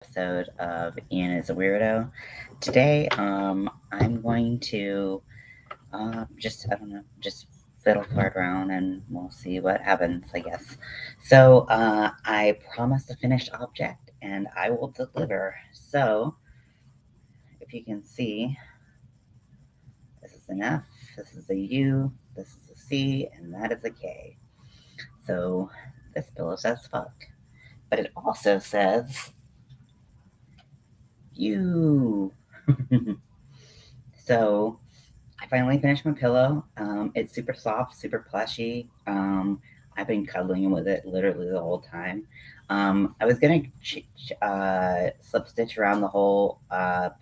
Episode of Ian is a Weirdo. Today, I'm going to just, I don't know, just fiddle fart around and we'll see what happens, I guess. So, I promised a finished object and I will deliver. So, if you can see, this is an F, this is a U, this is a C, and that is a K. So, this pillow says fuck. But it also says you. So I finally finished my pillow. It's super soft, super plushy. I've been cuddling with it literally the whole time. I was gonna slip stitch around the whole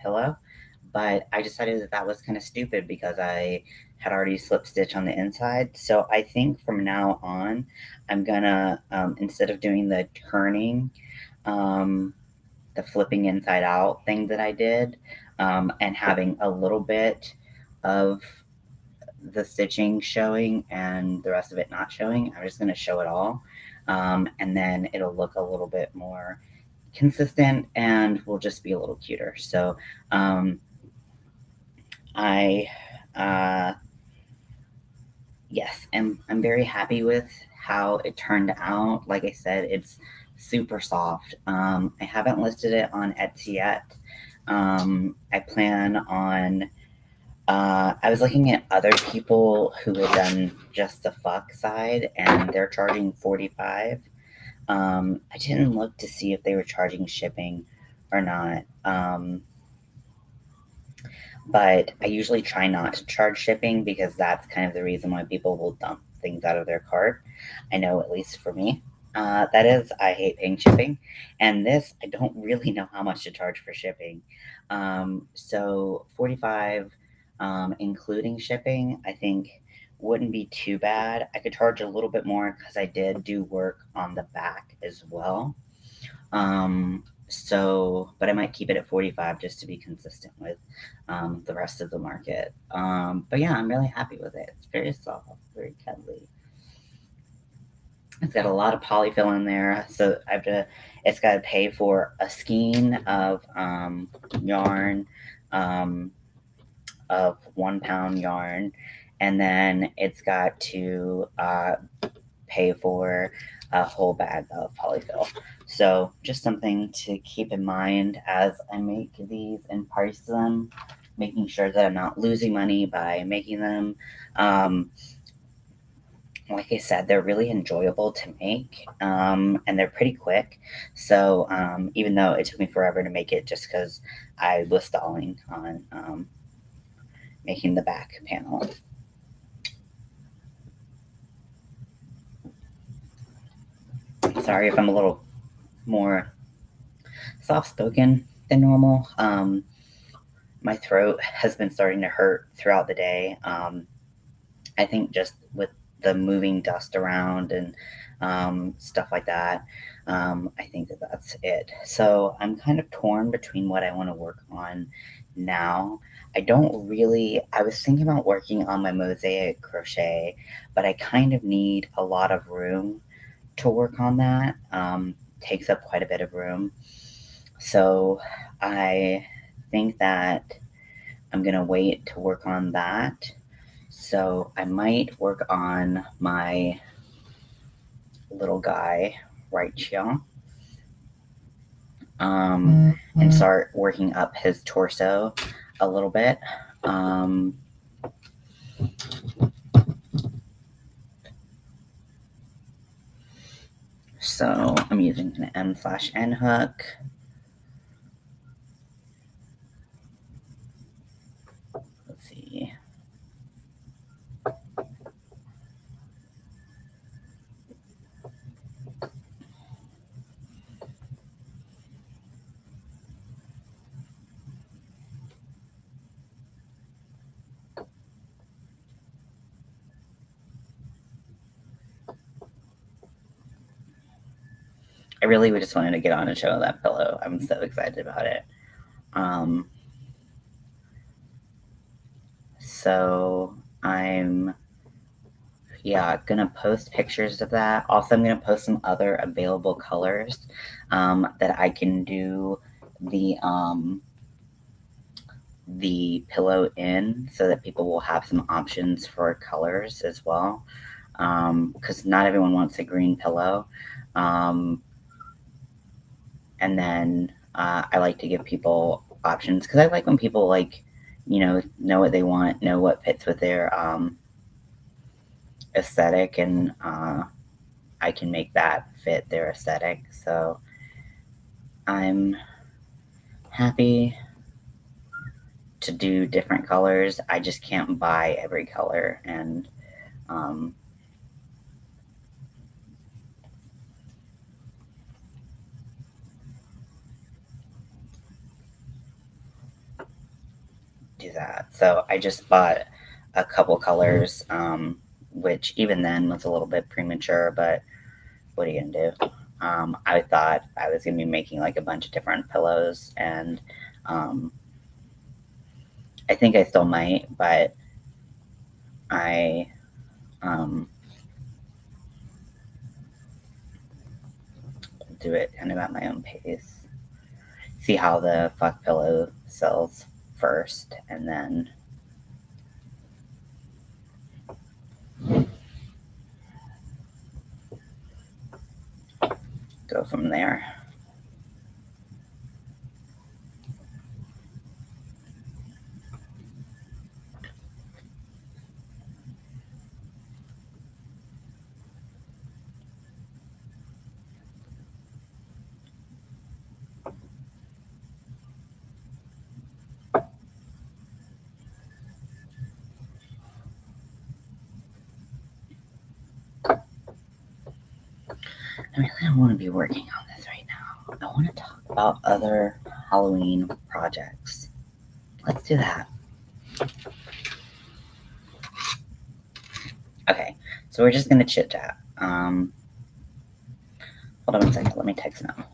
pillow, but I decided that was kind of stupid because I had already slip stitch on the inside. So I think from now on, I'm gonna instead of doing the turning, um, the flipping inside out thing that I did, and having a little bit of the stitching showing and the rest of it not showing. I'm just going to show it all. And then it'll look a little bit more consistent and will just be a little cuter. So um, I, yes, I'm very happy with how it turned out. Like I said, it's super soft. I haven't listed it on Etsy yet. I plan on I was looking at other people who had done just the fuck side, and they're charging 45. I didn't look to see if they were charging shipping or not. But I usually try not to charge shipping because that's kind of the reason why people will dump things out of their cart. I know, at least for me. That is, I hate paying shipping. And this, I don't really know how much to charge for shipping. So 45, including shipping, I think wouldn't be too bad. I could charge a little bit more because I did do work on the back as well. But I might keep it at 45 just to be consistent with the rest of the market. But yeah, I'm really happy with it. It's very soft, very cuddly. It's got a lot of polyfill in there, so it's got to pay for a skein of yarn, um, of 1 pound yarn, and then it's got to pay for a whole bag of polyfill. So just something to keep in mind as I make these and price them, making sure that I'm not losing money by making them. Um, like I said, they're really enjoyable to make, and they're pretty quick. So even though it took me forever to make it, just because I was stalling on making the back panel. Sorry if I'm a little more soft spoken than normal. My throat has been starting to hurt throughout the day. I think just with the moving dust around and stuff like that, I think that that's it. So I'm kind of torn between what I want to work on now. I was thinking about working on my mosaic crochet, but I kind of need a lot of room to work on that. Takes up quite a bit of room. So I think that I'm gonna wait to work on that. So I might work on my little guy right here, and start working up his torso a little bit. So I'm using an M/N hook. Let's see. I really just wanted to get on and show that pillow. I'm so excited about it. So I'm gonna post pictures of that. Also, I'm gonna post some other available colors that I can do the pillow in so that people will have some options for colors as well, because not everyone wants a green pillow. And then I like to give people options because I like when people know what they want, know what fits with their aesthetic, and I can make that fit their aesthetic. So I'm happy to do different colors. I just can't buy every color and do that. So I just bought a couple colors, which even then was a little bit premature, but what are you gonna do? I thought I was gonna be making like a bunch of different pillows, and I think I still might, but I do it kind of at my own pace. See how the fuck pillow sells first, and then go from there. I really don't want to be working on this right now. I want to talk about other Halloween projects. Let's do that. Okay, so we're just gonna chit chat. Hold on one second. Let me text now.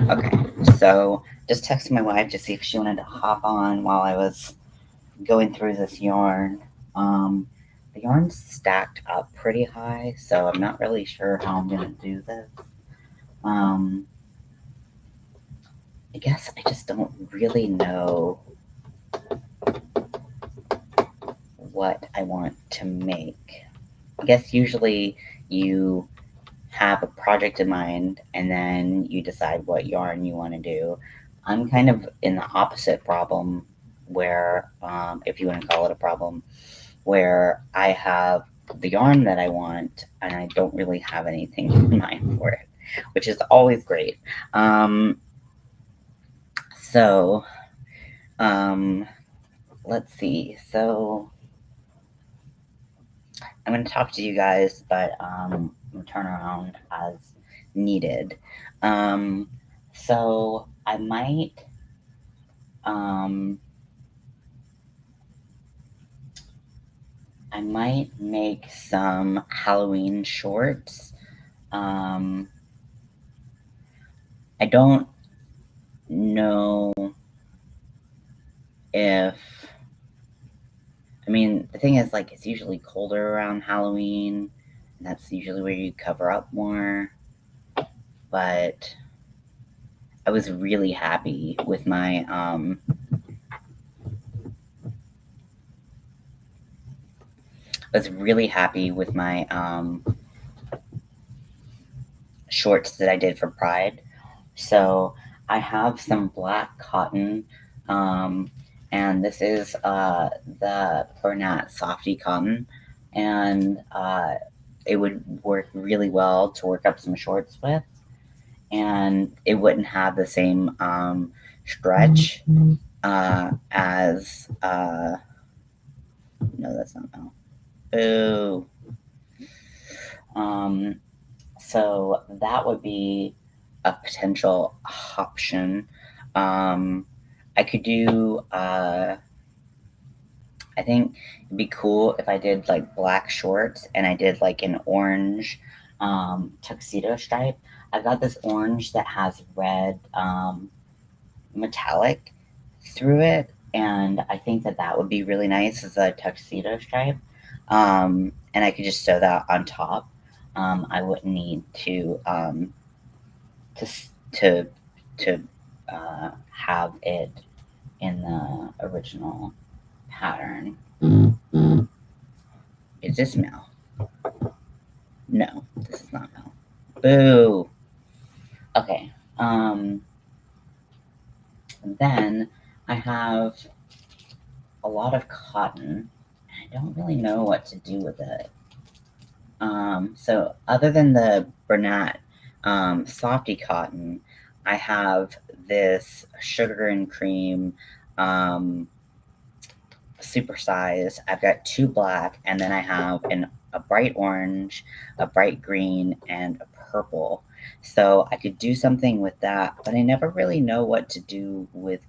Okay, so just texted my wife to see if she wanted to hop on while I was going through this yarn. The yarn's stacked up pretty high, so I'm not really sure how I'm gonna do this. I guess I just don't really know what I want to make. I guess usually you have a project in mind and then you decide what yarn you want to do. I'm kind of in the opposite problem where, if you want to call it a problem, where I have the yarn that I want and I don't really have anything in mind for it, which is always great. So, let's see. So, I'm going to talk to you guys, but turn around as needed. So I might make some Halloween shorts. I don't know if the thing is, like, it's usually colder around Halloween, and that's usually where you cover up more. But I was really happy with my shorts that I did for Pride. So I have some black cotton, and this is the Bernat Softy cotton, and it would work really well to work up some shorts with. and it wouldn't have the same stretch as no, that's not Mel. Boo. So that would be a potential option. I could do. I think it'd be cool if I did like black shorts and I did like an orange tuxedo stripe. I got this orange that has red metallic through it, and I think that that would be really nice as a tuxedo stripe. And I could just sew that on top. I wouldn't need to to to have it in the original pattern. Is this Mel? No, this is not Mel. Boo. Okay. Then I have a lot of cotton. I don't really know what to do with it. So other than the Bernat softy cotton, I have this sugar and cream supersize. I've got 2 black, and then I have a bright orange, a bright green, and a purple. So I could do something with that, but I never really know what to do with.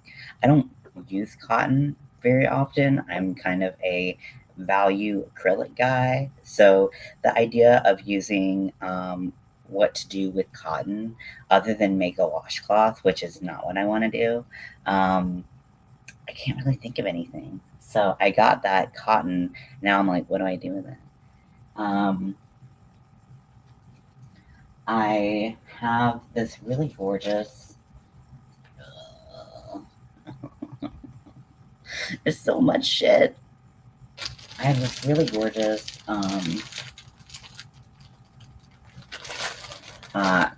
I don't use cotton very often. I'm kind of a value acrylic guy. So the idea of using what to do with cotton other than make a washcloth, which is not what I want to do. I can't really think of anything. So I got that cotton. Now I'm like, what do I do with it? I have this really gorgeous. There's so much shit. I have this really gorgeous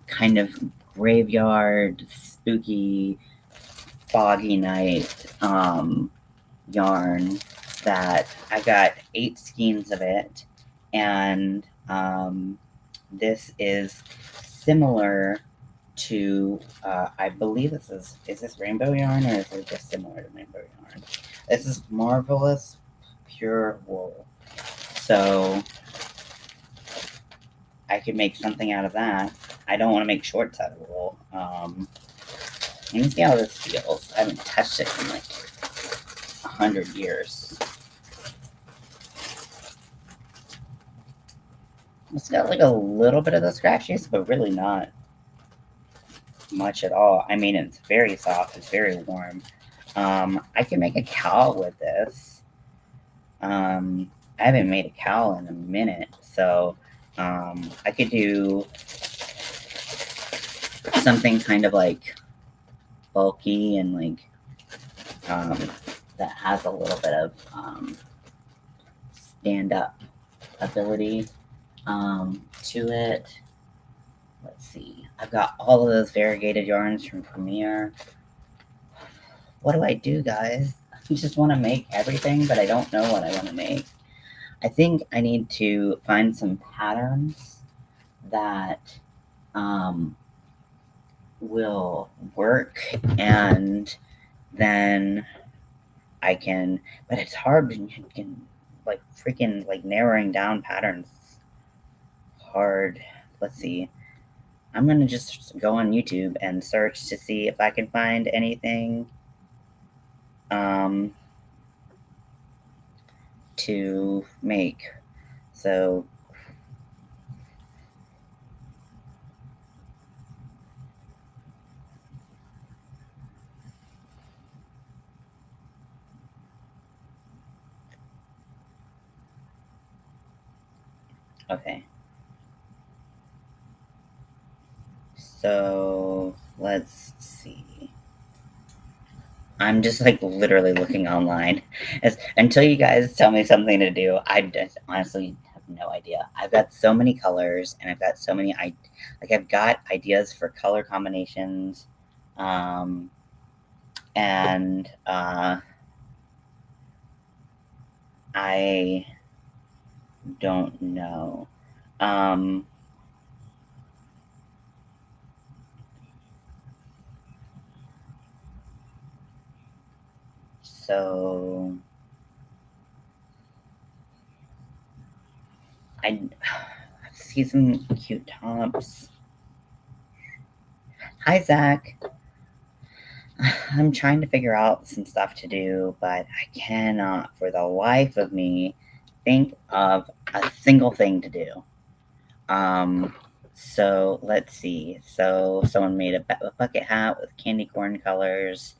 kind of graveyard, spooky, foggy night yarn that I got 8 skeins of it, and this is similar to I believe this is this rainbow yarn, or is it just similar to rainbow yarn? This is Marvelous Pure Wool. So I could make something out of that. I don't want to make shorts out of wool. Let me see how this feels. I haven't touched it in like 100 years. It's got like a little bit of the scratches, but really not much at all. I mean, it's very soft. It's very warm. I can make a cowl with this. I haven't made a cowl in a minute, so I could do something kind of like bulky and like that has a little bit of stand-up ability to it. Let's see. I've got all of those variegated yarns from Premier. What do I do, guys? I just want to make everything, but I don't know what I want to make. I think I need to find some patterns that will work, and then I can. But it's hard when you can like freaking like narrowing down patterns. Hard. Let's see. I'm gonna just go on YouTube and search to see if I can find anything to make. So okay. So let's see. I'm just like literally looking online. Until you guys tell me something to do, I just honestly have no idea. I've got so many colors, and I've got so many I've got ideas for color combinations, and I don't know. So I see some cute tops. Hi, Zach. I'm trying to figure out some stuff to do, but I cannot, for the life of me, think of a single thing to do. So let's see. So someone made a bucket hat with candy corn colors.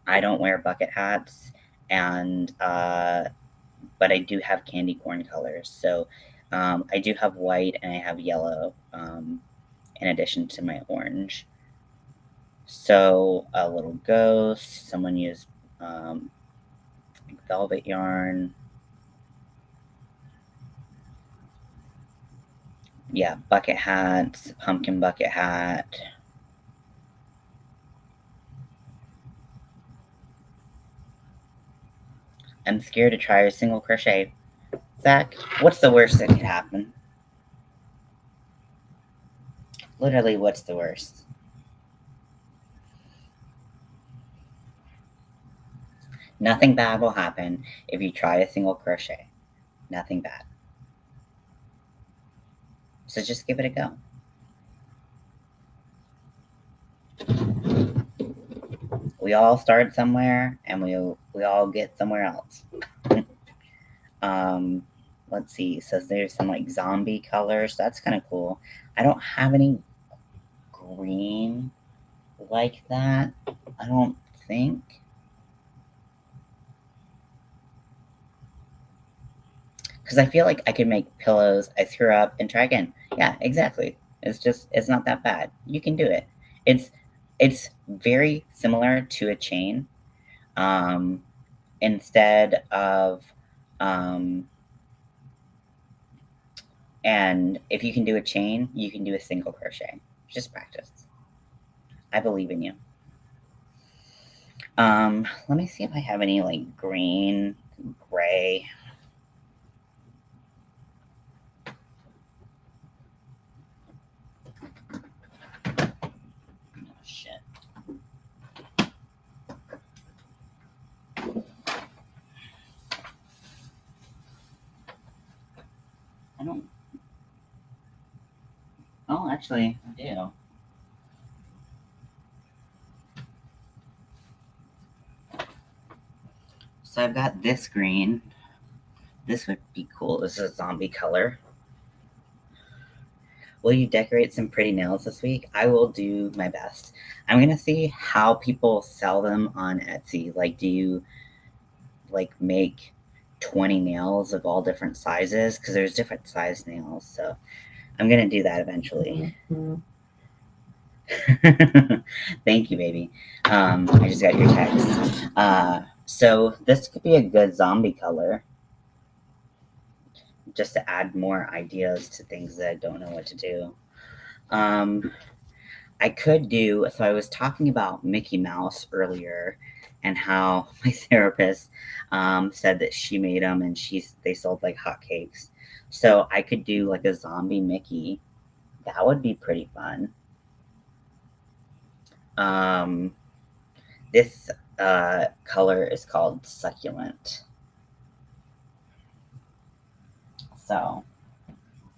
I don't wear bucket hats, and but I do have candy corn colors. So I do have white and I have yellow, in addition to my orange. So a little ghost. Someone used um, velvet yarn. Yeah, bucket hats, pumpkin bucket hat. I'm scared to try a single crochet. Zach, what's the worst that could happen? Literally, what's the worst? Nothing bad will happen if you try a single crochet. Nothing bad. So just give it a go. We all start somewhere, and we all get somewhere else. um, let's see. So there's some like zombie colors. That's kind of cool. I don't have any green like that. I don't think. Because I feel like I could make pillows. I screw up and try again. Yeah, exactly. It's not that bad. You can do it. It's it's very similar to a chain. Um, instead of um, and if you can do a chain, you can do a single crochet. Just practice. I believe in you. Let me see if I have any like green, gray. Oh, shit. I don't. Oh, actually, I do. So I've got this green. This would be cool. This is a zombie color. Will you decorate some pretty nails this week? I will do my best. I'm gonna see how people sell them on Etsy. Like, do you like make 20 nails of all different sizes? Because there's different size nails. So I'm gonna do that eventually. Mm-hmm. Thank you, baby. I just got your text. So this could be a good zombie color, just to add more ideas to things that I don't know what to do. I could do so. I was talking about Mickey Mouse earlier, and how my therapist said that she made them and they sold like hotcakes. So I could do like a zombie Mickey. That would be pretty fun. Um, this color is called succulent. So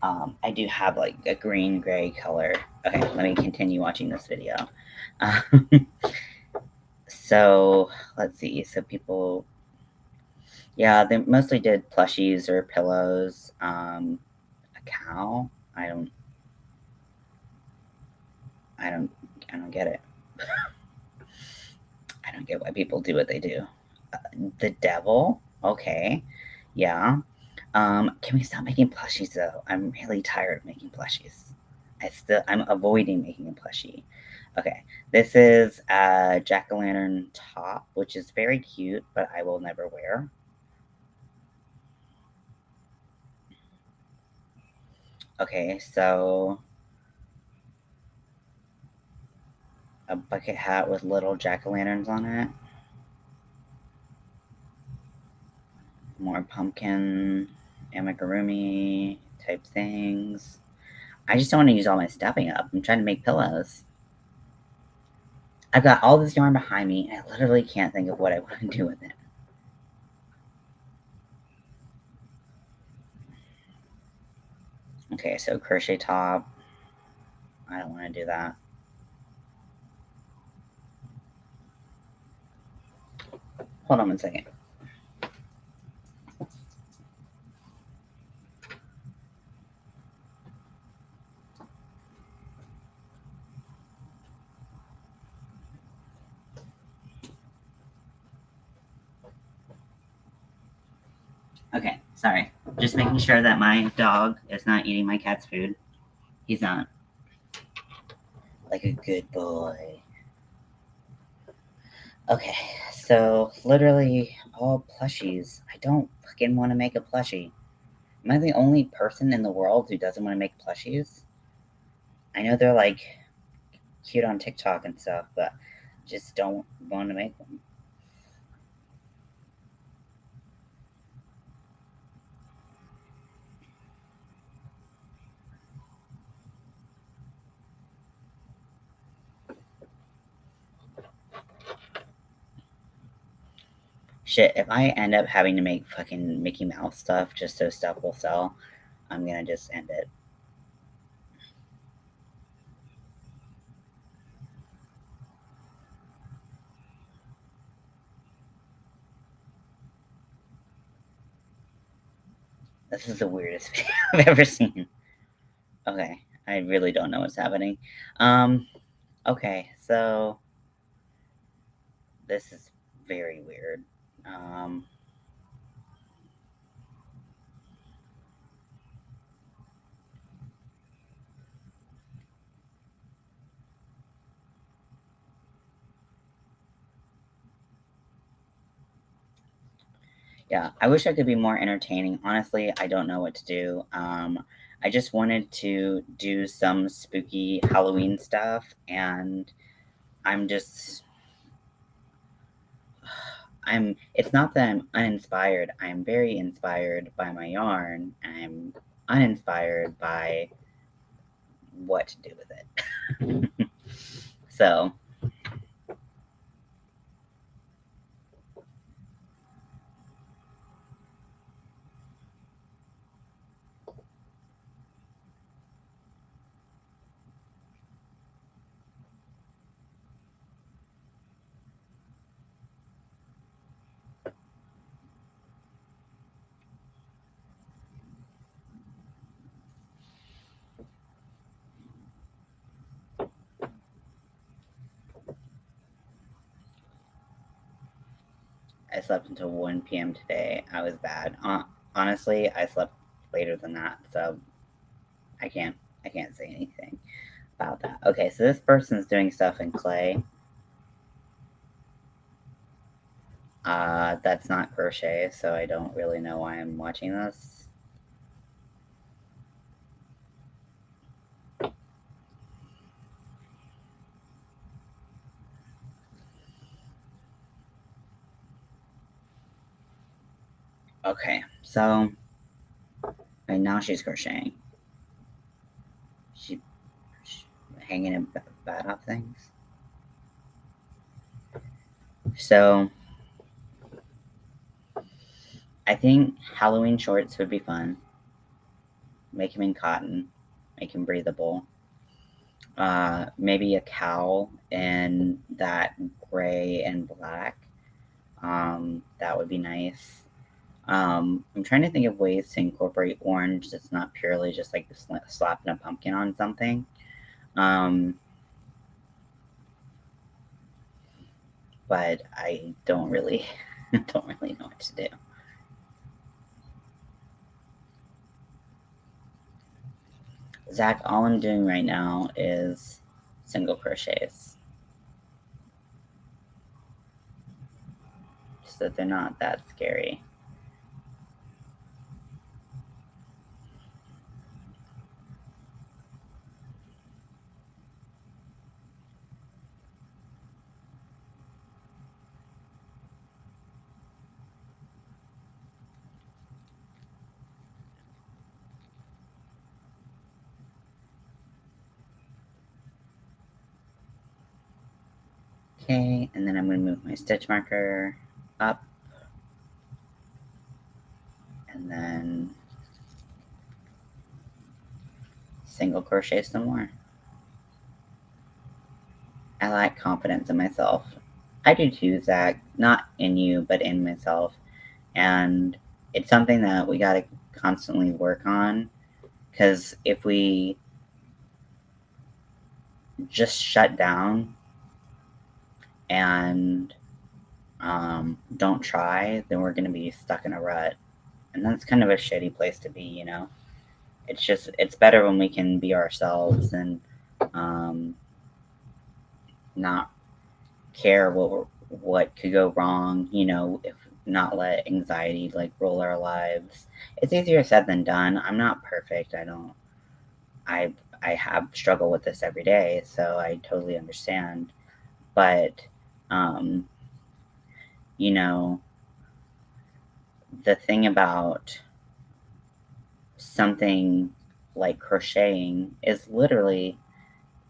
I do have like a green gray color. Okay, let me continue watching this video. So let's see. So people, yeah, they mostly did plushies or pillows. A cow. I don't, I don't get it. I don't get why people do what they do. The devil. Okay, yeah. Can we stop making plushies though? I'm really tired of making plushies. I'm avoiding making a plushie. Okay, this is a jack-o'-lantern top, which is very cute, but I will never wear. Okay, so a bucket hat with little jack-o'-lanterns on it. More pumpkin, amigurumi type things. I just don't want to use all my stuffing up. I'm trying to make pillows. I've got all this yarn behind me, and I literally can't think of what I want to do with it. Okay, so crochet top. I don't want to do that. Hold on one second. Okay, sorry. Just making sure that my dog is not eating my cat's food. He's not. Like a good boy. Okay, so literally all plushies. I don't fucking want to make a plushie. Am I the only person in the world who doesn't want to make plushies? I know they're like cute on TikTok and stuff, but just don't want to make them. Shit, if I end up having to make fucking Mickey Mouse stuff just so stuff will sell, I'm gonna just end it. This is the weirdest video I've ever seen. Okay, I really don't know what's happening. Okay, so this is very weird. Um, yeah, I wish I could be more entertaining. Honestly, I don't know what to do. I just wanted to do some spooky Halloween stuff, and I'm just it's not that I'm uninspired. I'm very inspired by my yarn. I'm uninspired by what to do with it. So, I slept until 1 p.m. today. I was bad. Honestly, I slept later than that, so I can't I can't say anything about that. Okay, so this person's doing stuff in clay. That's not crochet, so I don't really know why I'm watching this. Okay, so right now she's crocheting. She hanging in bat off things. So I think Halloween shorts would be fun. Make them in cotton, make them breathable. Maybe a cowl in that gray and black. That would be nice. I'm trying to think of ways to incorporate orange that's not purely just like slapping a pumpkin on something. Um, but I don't really don't really know what to do. Zach, all I'm doing right now is single crochets. So they're not that scary. Okay, and then I'm going to move my stitch marker up, and then single crochet some more. I lack confidence in myself. I do too, Zach. Not in you, but in myself. And it's something that we got to constantly work on, because if we just shut down and don't try, then we're going to be stuck in a rut. And that's kind of a shitty place to be, you know? It's better when we can be ourselves and not care what could go wrong, you know, if not let anxiety like rule our lives. It's easier said than done. I'm not perfect. I I have struggle with this every day, so I totally understand. But um, you know, the thing about something like crocheting is literally,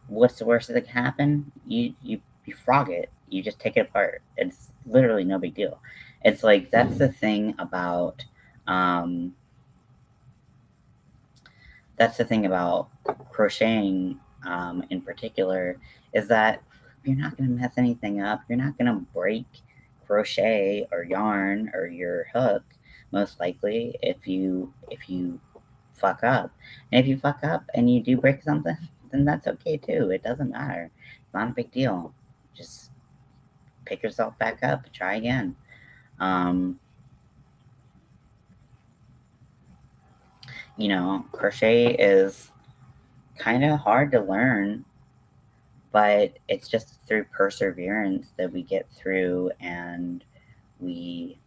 what's the worst that can happen? You frog it. You just take it apart. It's literally no big deal. It's like that's the thing about um, that's the thing about crocheting in particular, is that you're not going to mess anything up. You're not going to break crochet or yarn or your hook, most likely, if you fuck up. And if you fuck up and you do break something, then that's okay too. It doesn't matter. It's not a big deal. Just pick yourself back up, try again. Um, Crochet is kind of hard to learn, but it's just through perseverance that we get through, and we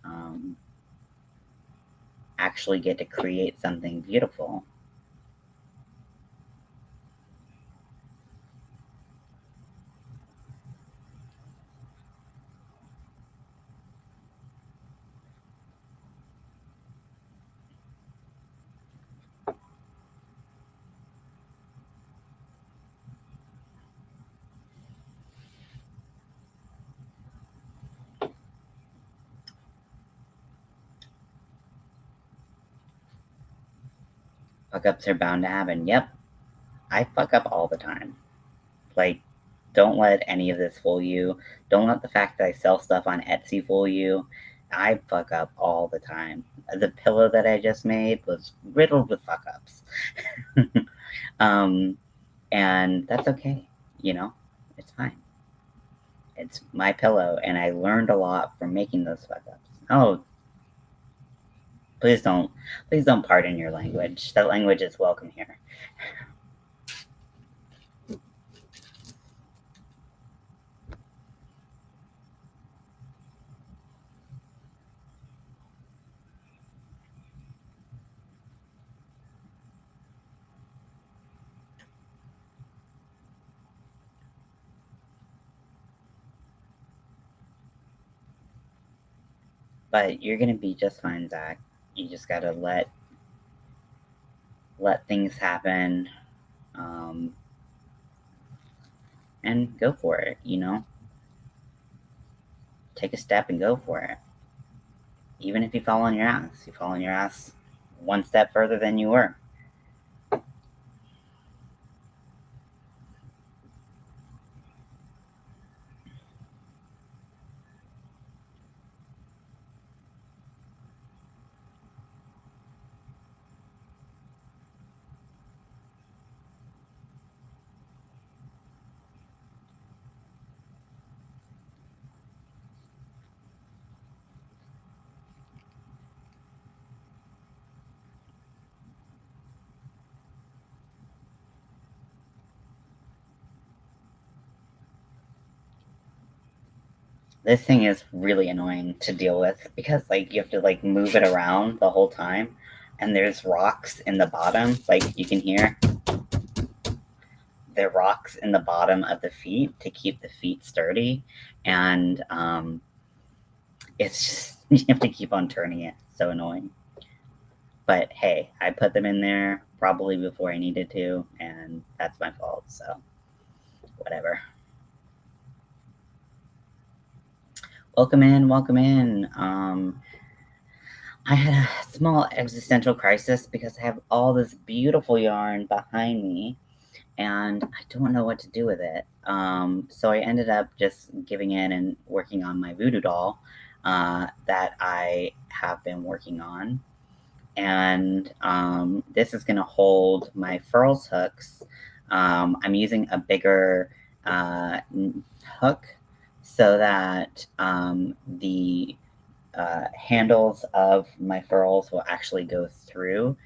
actually get to create something beautiful. Fuck ups are bound to happen. Yep, I fuck up all the time. Like, don't let any of this fool you. Don't let the fact that I sell stuff on Etsy fool you. I fuck up all the time. The pillow that I just made was riddled with fuck ups. um, and that's okay. You know, it's fine. It's my pillow, and I learned a lot from making those fuck ups. Oh, please don't pardon your language. That language is welcome here. But you're gonna be just fine, Zach. You just gotta let things happen, um, and go for it. Take a step and go for it. Even if you fall on your ass, you fall on your ass one step further than you were. This thing is really annoying to deal with, because like you have to like move it around the whole time, and there's rocks in the bottom, like you can hear the rocks in the bottom of the feet to keep the feet sturdy, and it's just you have to keep on turning it. It's so annoying. But hey, I put them in there probably before I needed to, and that's my fault. So whatever. Welcome in, welcome in. I had a small existential crisis because I have all this beautiful yarn behind me and I don't know what to do with it. So I ended up just giving in and working on my Voodoo Doll that I have been working on. And this is going to hold my furls hooks. I'm using a bigger hook so that the handles of my furls will actually go through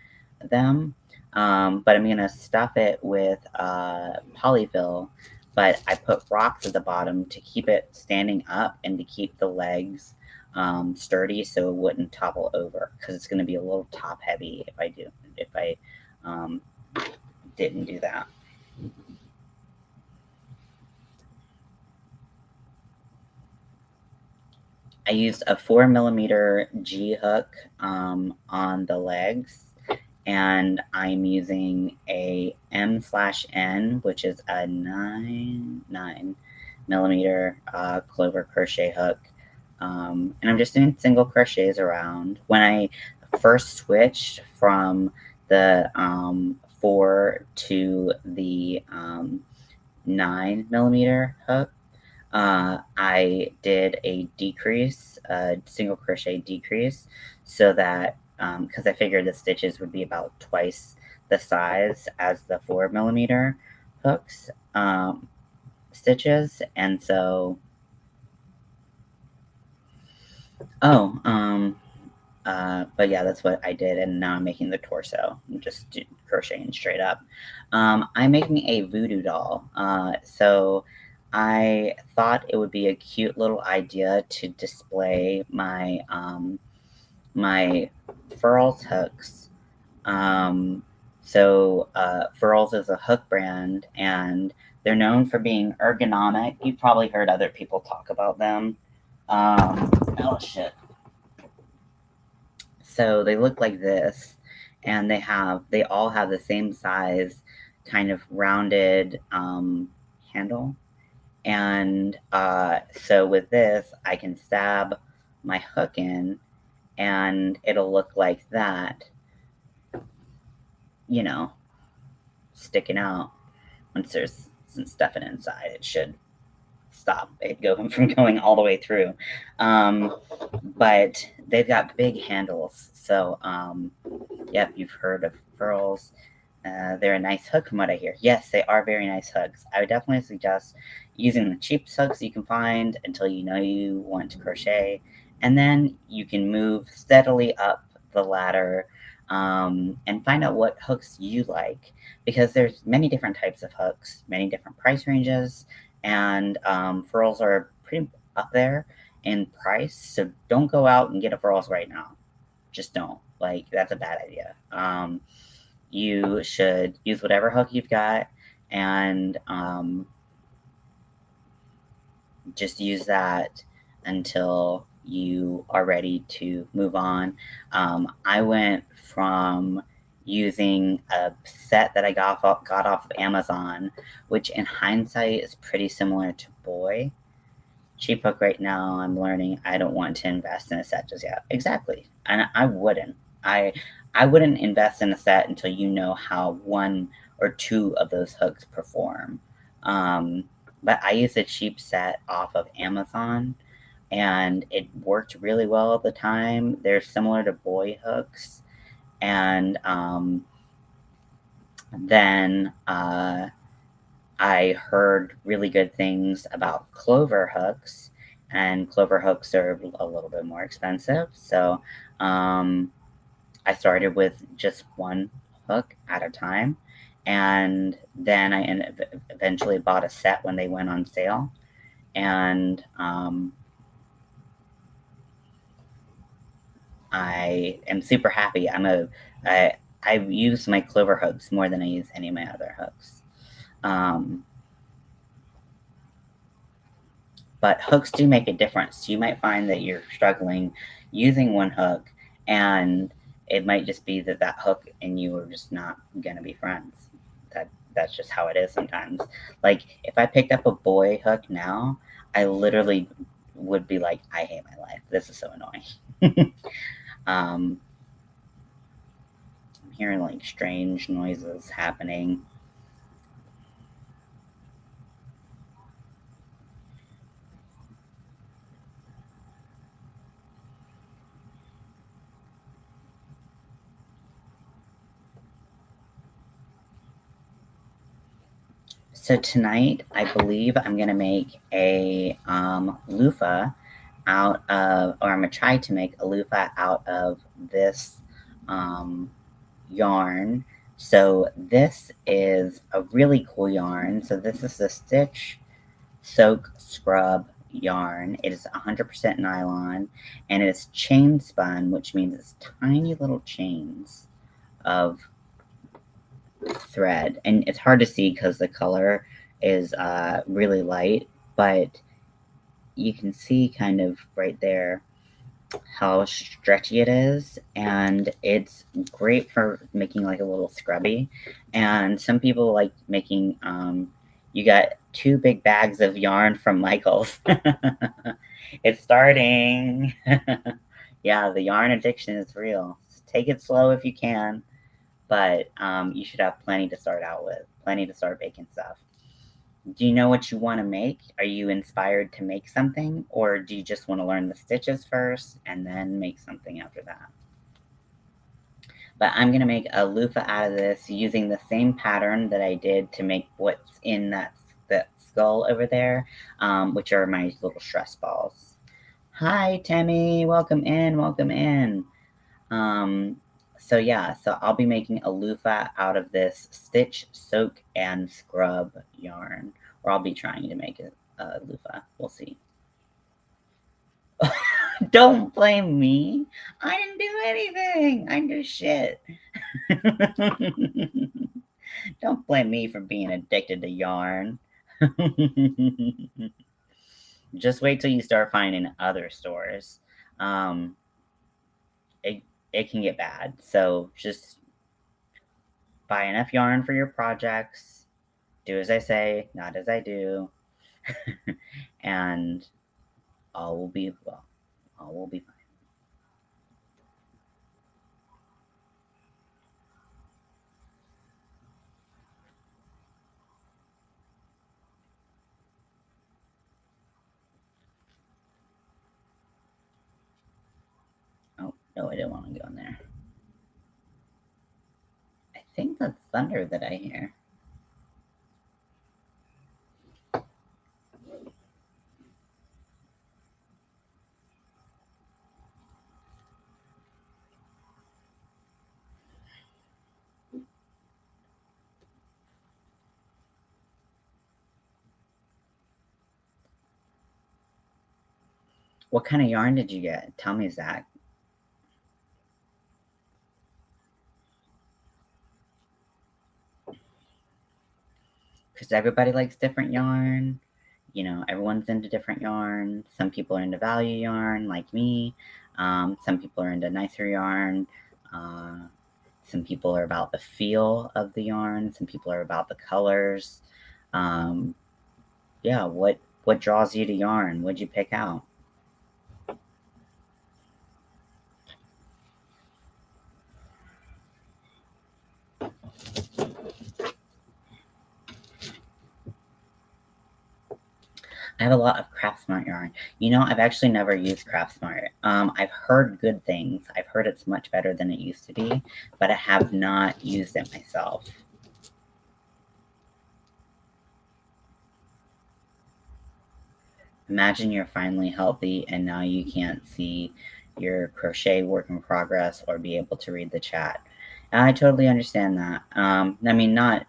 them. But I'm going to stuff it with polyfill, but I put rocks at the bottom to keep it standing up and to keep the legs sturdy so it wouldn't topple over, because it's going to be a little top heavy if I um, didn't do that. I used a 4mm G hook on the legs, and I'm using a M/N, which is a 9mm clover crochet hook. And I'm just doing single crochets around. When I first switched from the 4 to the 9mm hook, I did a decrease, a single crochet decrease, so that because I figured the stitches would be about twice the size as the 4mm hooks stitches, and so oh but yeah, that's what I did, and now I'm making the torso. I'm just crocheting straight up. I'm making a voodoo doll. So I thought it would be a cute little idea to display my furls hooks. Furls is a hook brand, and they're known for being ergonomic. You've probably heard other people talk about them. Oh shit. So they look like this, and they all have the same size, kind of rounded handle. And so with this, I can stab my hook in, and it'll look like that, you know, sticking out. Once there's some stuff inside, it should stop it from going all the way through. But they've got big handles, so yep, you've heard of furls. They're a nice hook from what I hear. Yes, they are very nice hooks. I would definitely suggest using the cheapest hooks you can find until you know you want to crochet, and then you can move steadily up the ladder and find out what hooks you like, because there's many different types of hooks, many different price ranges, and furls are pretty up there in price. So don't go out and get a furls right now. Just don't. Like, that's a bad idea. You should use whatever hook you've got, and just use that until you are ready to move on. I went from using a set that I got off of Amazon, which in hindsight is pretty similar to Boy. Cheap hook right now, I'm learning I don't want to invest in a set just yet. Exactly. And I wouldn't. I wouldn't invest in a set until you know how one or two of those hooks perform. Um, but I used a cheap set off of Amazon, and it worked really well at the time. They're similar to Boy hooks. And then I heard really good things about clover hooks, and clover hooks are a little bit more expensive. So I started with just one hook at a time, and then I eventually bought a set when they went on sale. And I am super happy. I use my clover hooks more than I use any of my other hooks. Um, but hooks do make a difference. You might find that you're struggling using one hook, and it might just be that that hook and you are just not going to be friends. That's just how it is sometimes. Like, if I picked up a Boy hook now, I literally would be like, I hate my life. This is so annoying. I'm hearing like strange noises happening. So tonight, I believe I'm gonna make a loofah out of, or I'm gonna try to make a loofah out of this yarn. So this is a really cool yarn. So this is the Stitch Soak Scrub yarn. It is 100% nylon, and it's chain spun, which means it's tiny little chains of thread. And it's hard to see because the color is really light, but you can see kind of right there how stretchy it is, and it's great for making like a little scrubby. And some people like making you got 2 big bags of yarn from Michael's. It's starting. Yeah, the yarn addiction is real. Take it slow if you can, but you should have plenty to start out with, plenty to start baking stuff. Do you know what you want to make? Are you inspired to make something, or do you just want to learn the stitches first and then make something after that? But I'm going to make a loofah out of this using the same pattern that I did to make what's in that skull over there, which are my little stress balls. Hi, Tammy. Welcome in. Welcome in. So yeah, so I'll be making a loofah out of this Stitch, Soak, and Scrub yarn, or I'll be trying to make a loofah. We'll see. Don't blame me. I didn't do anything. I do shit. Don't blame me for being addicted to yarn. Just wait till you start finding other stores. Um, it, it can get bad. So just buy enough yarn for your projects. Do as I say, not as I do. And all will be well. All will be fine. Oh, no, I didn't want to go in there. I think that's thunder that I hear. What kind of yarn did you get? Tell me, Zach. Because everybody likes different yarn. You know, everyone's into different yarn. Some people are into value yarn, like me. Some people are into nicer yarn. Some people are about the feel of the yarn. Some people are about the colors. Um, yeah, what draws you to yarn? What'd you pick out? I have a lot of Craftsmart yarn. You know, I've actually never used Craftsmart. I've heard good things. I've heard it's much better than it used to be, but I have not used it myself. Imagine you're finally healthy and now you can't see your crochet work in progress or be able to read the chat. And I totally understand that. I mean, not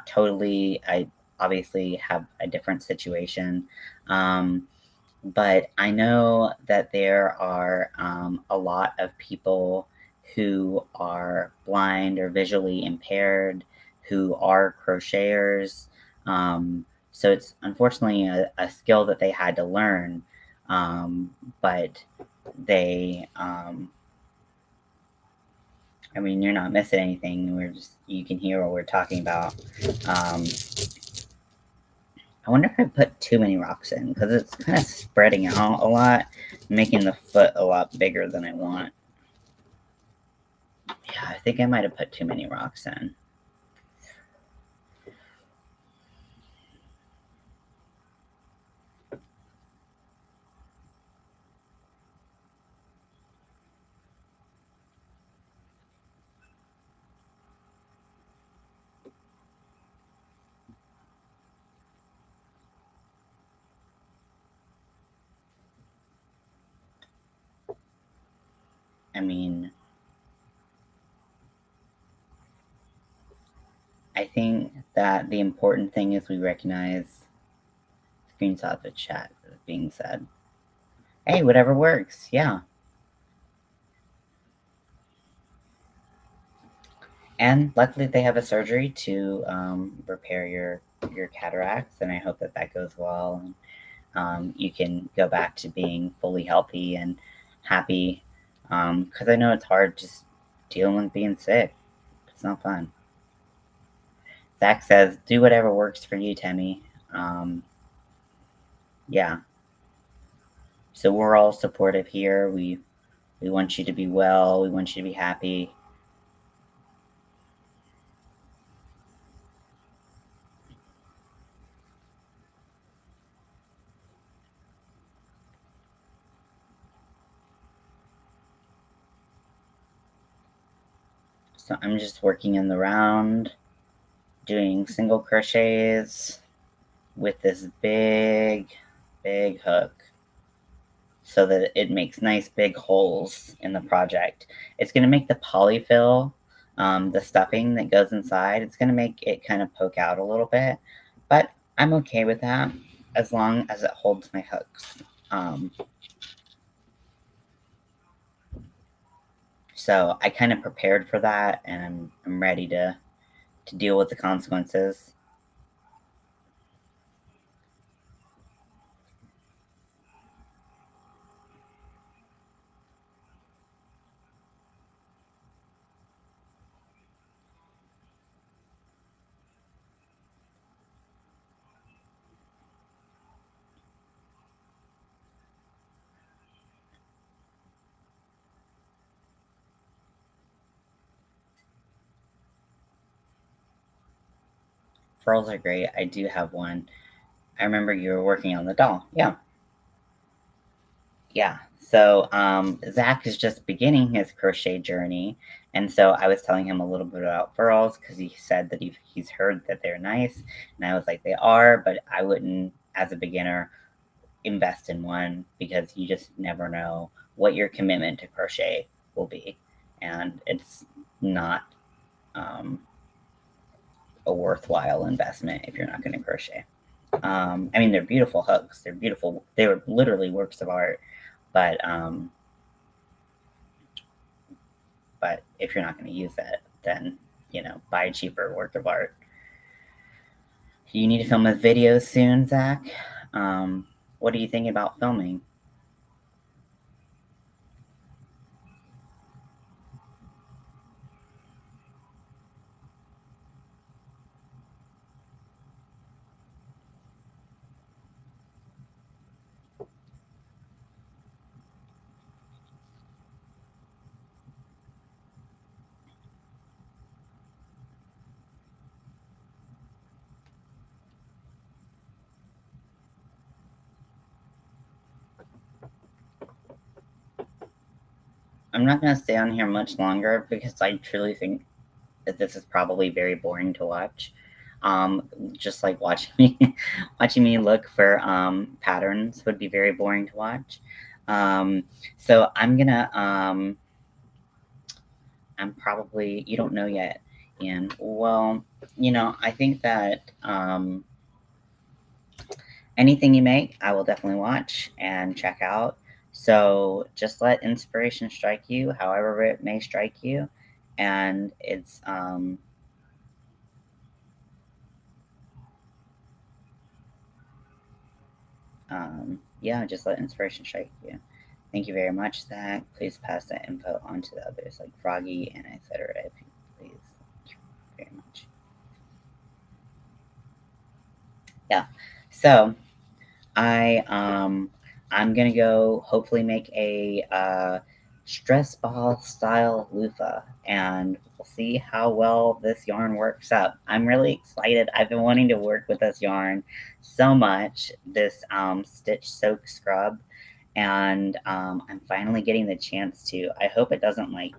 totally. I obviously have a different situation. But I know that there are a lot of people who are blind or visually impaired who are crocheters. So it's unfortunately a skill that they had to learn, but they, I mean, you're not missing anything. You can hear what we're talking about. Um, I wonder if I put too many rocks in, because it's kind of spreading out a lot, making the foot a lot bigger than I want. Yeah, I think I might have put too many rocks in. I mean, I think that the important thing is we recognize screenshots of chat being said. Hey, whatever works. Yeah. And luckily, they have a surgery to repair your cataracts, and I hope that that goes well, and you can go back to being fully healthy and happy. Because I know it's hard just dealing with being sick. It's not fun. Zach says, "Do whatever works for you, Temmie." Yeah. So we're all supportive here. We want you to be well. We want you to be happy. So I'm just working in the round, doing single crochets with this big hook so that it makes nice big holes in the project. It's going to make the polyfill, the stuffing that goes inside, it's going to make it kind of poke out a little bit, but I'm okay with that as long as it holds my hooks. So I kind of prepared for that, and I'm ready to deal with the consequences. Furls are great. I do have one. I remember you were working on the doll. Yeah. Yeah. So Zach is just beginning his crochet journey. And so I was telling him a little bit about furls because he said that he's heard that they're nice. And I was like, they are, but I wouldn't, as a beginner, invest in one because you just never know what your commitment to crochet will be. And it's not um, a worthwhile investment if you're not going to crochet. I mean, they're beautiful hooks. They're beautiful. They're literally works of art. But but if you're not going to use it, then buy a cheaper work of art. You need to film a video soon, Zach. What are you thinking about filming? I'm not going to stay on here much longer because I truly think that this is probably very boring to watch. Just like watching me watching me look for patterns would be very boring to watch. So I'm probably, you don't know yet, and well, I think that anything you make, I will definitely watch and check out. So just let inspiration strike you, however it may strike you, and yeah, just let inspiration strike you. Thank you very much, Zach. Please pass that info on to the others like Froggy and etc. If you please. Thank you very much. Yeah. So I'm gonna go hopefully make a stress ball style loofah, and we'll see how well this yarn works out. I'm really excited. I've been wanting to work with this yarn so much, this stitch soak scrub, and I'm finally getting the chance to. I hope it doesn't like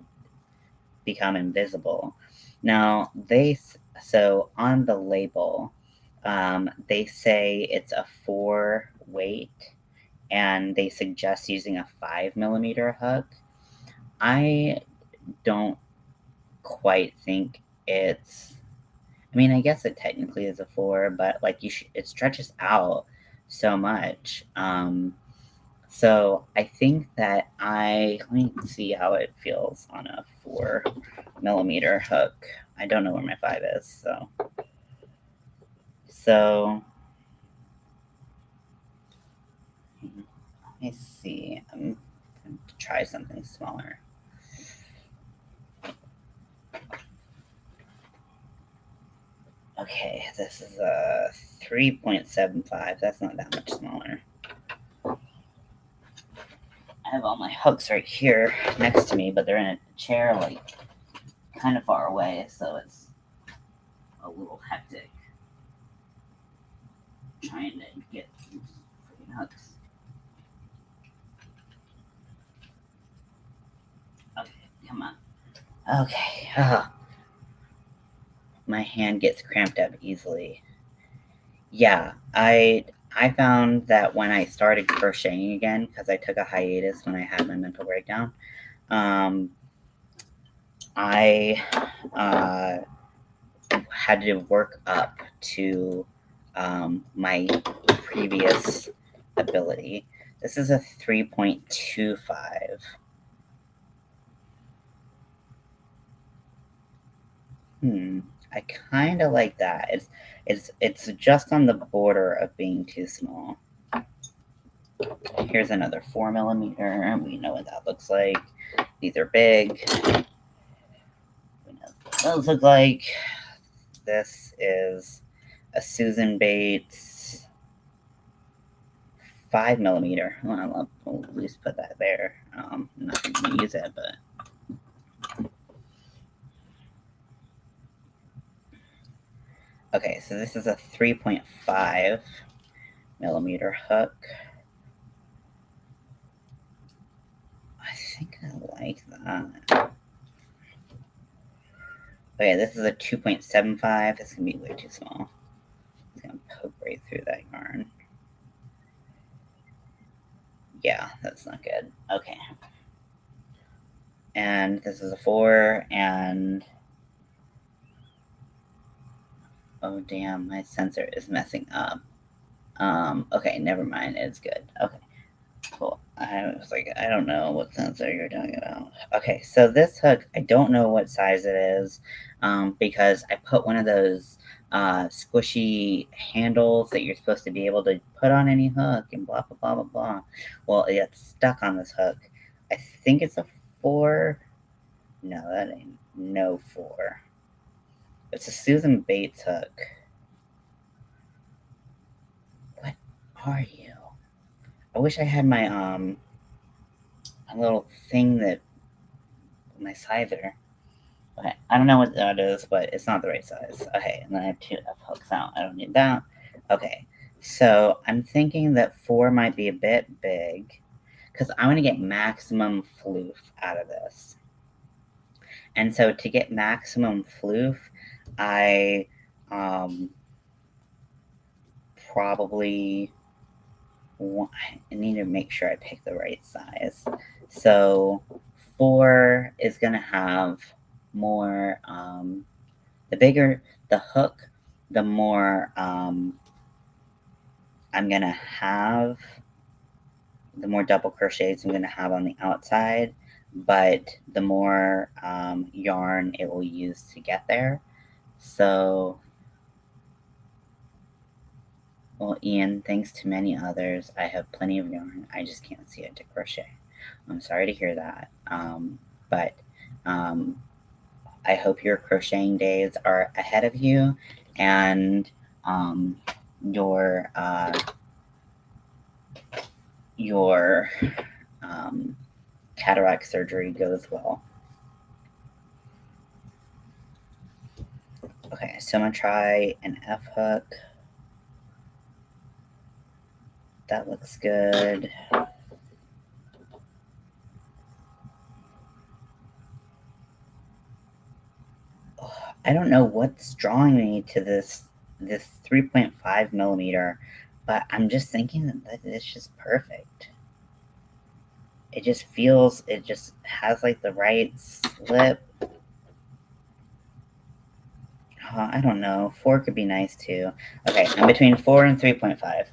become invisible. Now so on the label, they say it's a 4 weight, and they suggest using a 5 millimeter hook. I don't quite think it's. I mean, I guess it technically is a 4, but like it stretches out so much. So I think that let me see how it feels on a 4 millimeter hook. I don't know where my 5 is, so let me see. I'm going to try something smaller. Okay, this is a 3.75. That's not that much smaller. I have all my hooks right here next to me, but they're in a chair like kind of far away, so it's a little hectic trying to get these freaking hooks. Okay, come on. Okay. My hand gets cramped up easily. Yeah, I found that when I started crocheting again, because I took a hiatus when I had my mental breakdown, I had to work up to my previous ability. This is a 3.25. I kind of like that. It's just on the border of being too small. Here's another 4 millimeter. We know what that looks like. These are big. We know what those look like. This is a Susan Bates 5 millimeter. Well, I'll at least put that there. I'm not going to use it, but. Okay, so this is a 3.5 millimeter hook. I think I like that. Okay, this is a 2.75. It's going to be way too small. It's going to poke right through that yarn. Yeah, that's not good. Okay. And this is a 4, and oh damn, my sensor is messing up. Okay, never mind. It's good. Okay, cool. I was like, I don't know what sensor you're talking about. Okay, so this hook, I don't know what size it is, because I put one of those squishy handles that you're supposed to be able to put on any hook and blah, blah, blah, blah, blah. Well, it's stuck on this hook. I think it's a 4. No, that ain't no 4. It's a Susan Bates hook. What are you? I wish I had my a little thing that my scyther. But I don't know what that is, but it's not the right size. Okay, and then I have 2 F hooks out. I don't need that. Okay, so I'm thinking that 4 might be a bit big because I want to get maximum floof out of this. And so to get maximum floof, I probably I need to make sure I pick the right size. So 4 is going to have more, the bigger the hook, the more I'm going to have, the more double crochets I'm going to have on the outside, but the more yarn it will use to get there. So, well, Ian, thanks to many others, I have plenty of yarn. I just can't see it to crochet. I'm sorry to hear that. But I hope your crocheting days are ahead of you, and your cataract surgery goes well. Okay, so I'm gonna try an F hook. That looks good. I don't know what's drawing me to this 3.5 millimeter, but I'm just thinking that it's just perfect. It just feels, it just has like the right slip. I don't know. 4 could be nice too. Okay, I'm between 4 and 3.5.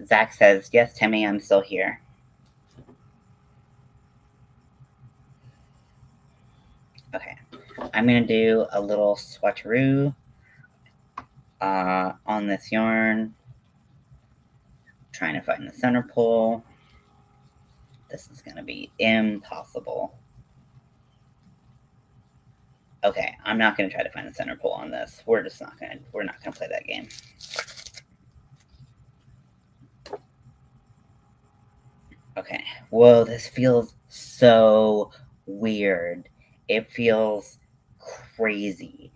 Zach says, yes, Timmy, I'm still here. Okay, I'm going to do a little swatcheroo on this yarn. Trying to find the center pole. This is going to be impossible. Okay, I'm not going to try to find the center pole on this. We're not going to play that game. Okay. Whoa, this feels so weird. It feels crazy.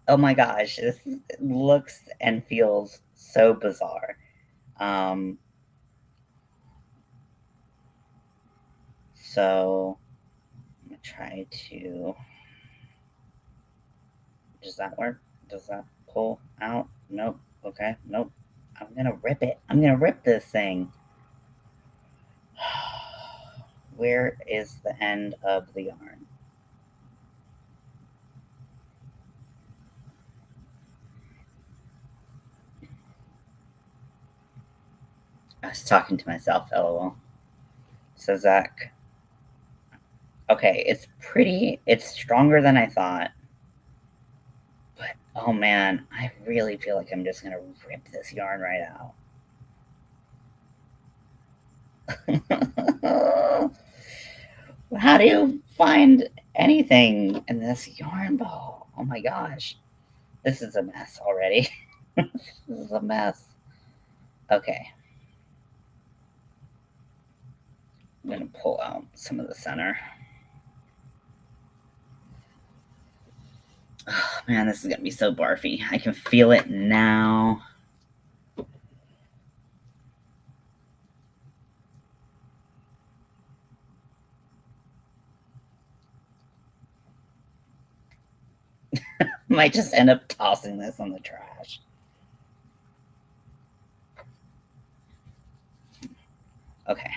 Oh my gosh, this looks and feels so bizarre. So I'm gonna try to. Does that work? Does that pull out? Nope. Okay. Nope. I'm gonna rip it. I'm gonna rip this thing. Where is the end of the yarn? I was talking to myself, lol. So Zach. Okay, it's stronger than I thought. But oh man, I really feel like I'm just gonna rip this yarn right out. How do you find anything in this yarn ball? Oh my gosh. This is a mess already. This is a mess. Okay. I'm gonna pull out some of the center. Oh man, this is gonna be so barfy. I can feel it now. Might just end up tossing this on the trash. Okay.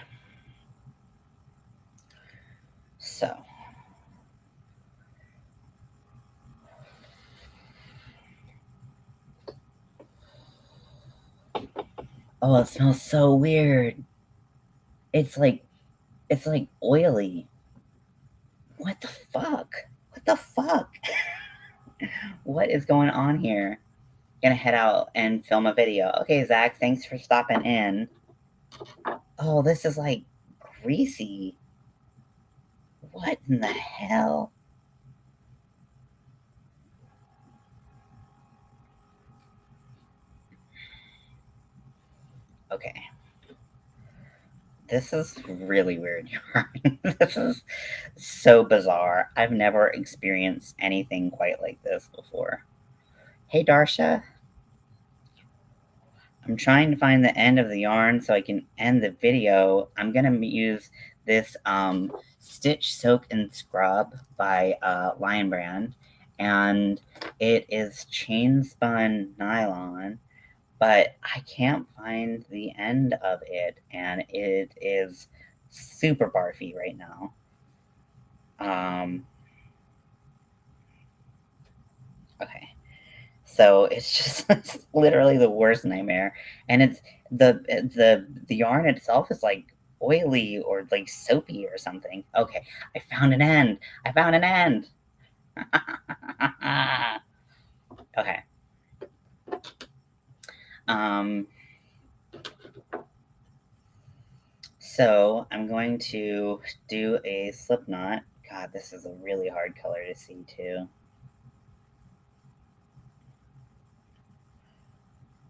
So. Oh, it smells so weird. It's like oily. What the fuck? What the fuck? What is going on here? Gonna head out and film a video. Okay, Zach, thanks for stopping in. Oh, this is like greasy. What in the hell? Okay. This is really weird. This is so bizarre. I've never experienced anything quite like this before. Hey, Darsha. I'm trying to find the end of the yarn so I can end the video. I'm going to use this Stitch, Soak, and Scrub by Lion Brand. And it is chain spun nylon, but I can't find the end of it. And it is super barfy right now. Okay. So it's just it's literally the worst nightmare, and it's the yarn itself is like oily or like soapy or something. Okay, I found an end. I found an end. Okay. Um. So I'm going to do a slip knot. God, God, this is a really hard color to see too.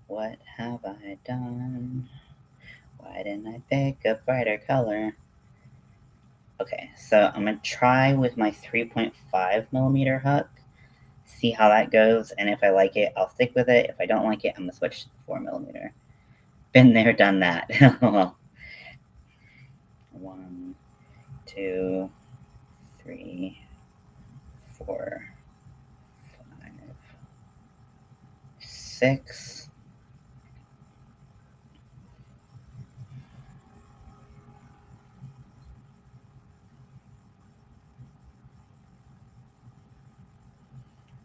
What have I done? Why didn't I pick a brighter color? Okay, so I'm gonna try with my 3.5 millimeter hook, see how that goes, and if I like it, I'll stick with it. If I don't like it, I'm gonna switch to 4 millimeter. Been there, done that. 1, 2, 3, 4, 5, 6.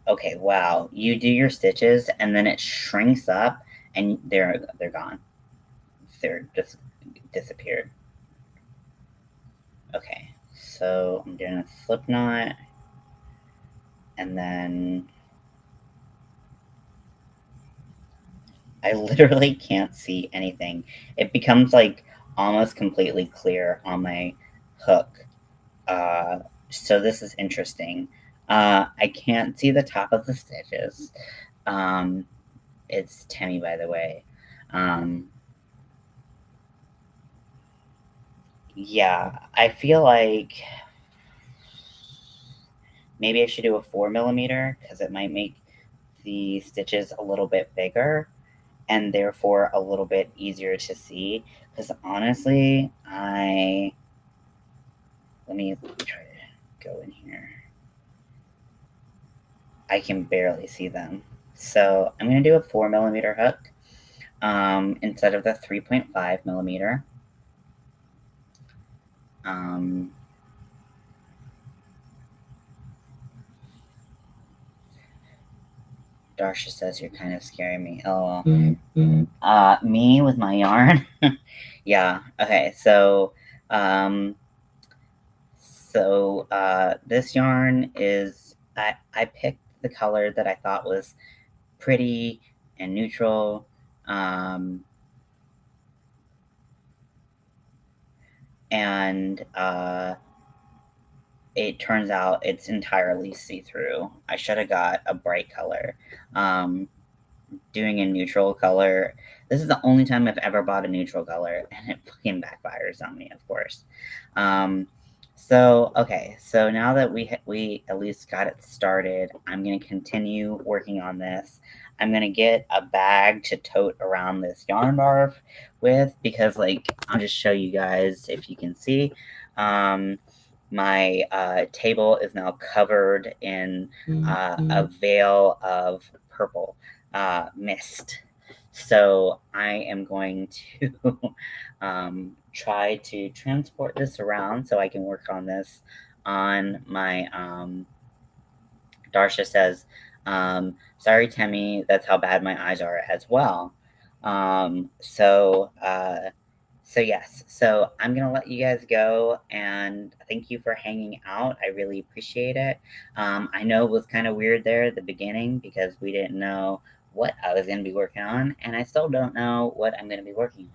Okay, wow. You do your stitches and then it shrinks up and they're gone. They're just disappeared. Okay, so I'm doing a slip knot and then I literally can't see anything. It becomes like almost completely clear on my hook. Uh, so this is interesting. I can't see the top of the stitches. Um, it's Temmie, by the way. Yeah, I feel like maybe I should do a 4 millimeter because it might make the stitches a little bit bigger and therefore a little bit easier to see. Because honestly, let me try to go in here. I can barely see them. So I'm going to do a 4 millimeter hook instead of the 3.5 millimeter. Darsha says you're kind of scaring me. Oh, me with my yarn. Yeah. Okay. Um, this yarn is I picked the color that I thought was pretty and neutral. And it turns out it's entirely see-through. I should have got a bright color. Doing a neutral color. This is the only time I've ever bought a neutral color, and it fucking backfires on me, of course. Okay, so now that we at least got it started, I'm gonna continue working on this. I'm gonna get a bag to tote around this yarn barf with because, like, I'll just show you guys if you can see. My table is now covered in a veil of purple mist. So I am going to try to transport this around so I can work on this on my. Darsha says, sorry, Temmie, that's how bad my eyes are as well. Um, so, uh, so yes, so I'm gonna let you guys go, and thank you for hanging out. I really appreciate it. I know it was kind of weird there at the beginning because we didn't know what I was gonna be working on, and I still don't know what I'm gonna be working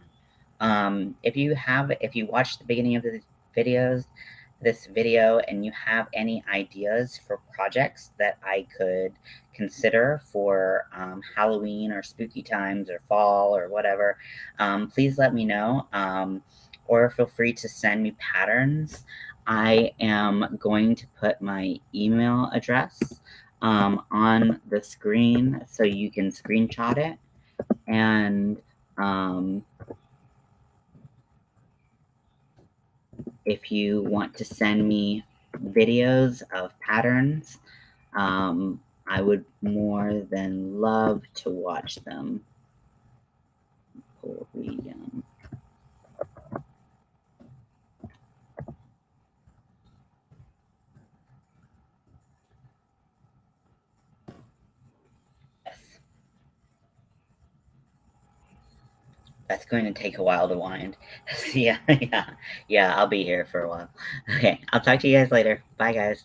on. If you watched the beginning of this video, and you have any ideas for projects that I could consider for Halloween or spooky times or fall or whatever, please let me know. Or feel free to send me patterns. I am going to put my email address on the screen so you can screenshot it. And if you want to send me videos of patterns, I would more than love to watch them. Yes. That's going to take a while to wind. Yeah, yeah, yeah, I'll be here for a while. Okay, I'll talk to you guys later. Bye, guys.